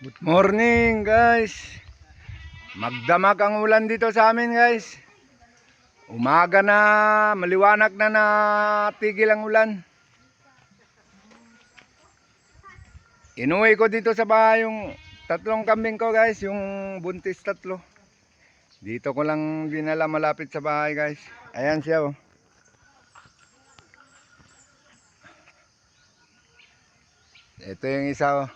Good morning guys. Magdamag ang ulan dito sa amin guys. Umaga na, maliwanag na natigil ang ulan. Inuwi ko dito sa bahay yung tatlong kambing ko guys, yung buntis tatlo. Dito ko lang dinala malapit sa bahay guys. Ayan siya oh. Ito yung isa oh.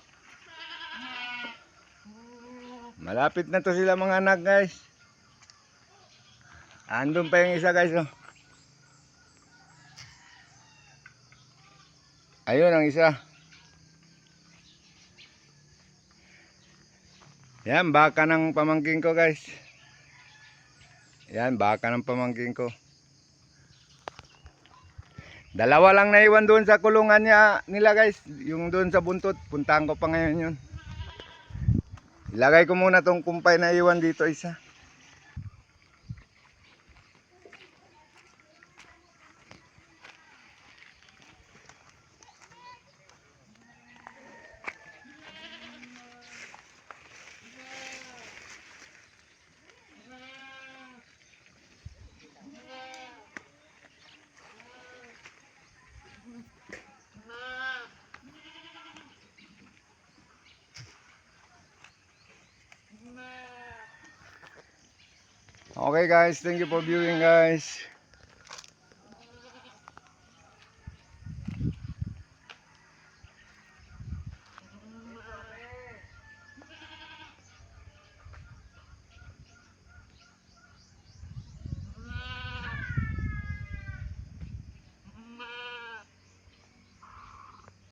Malapit na to sila mga anak guys. Andun pa yung isa guys oh. Ayun ang isa. Yan baka ng pamangking ko guys. Yan baka ng pamangking ko. Dalawa lang naiwan doon sa kulungan nila guys. Yung doon sa buntot. Puntahan ko pa ngayon yun. Ilagay ko muna tong kumpay na iwan dito isa. Okay guys, thank you for viewing guys.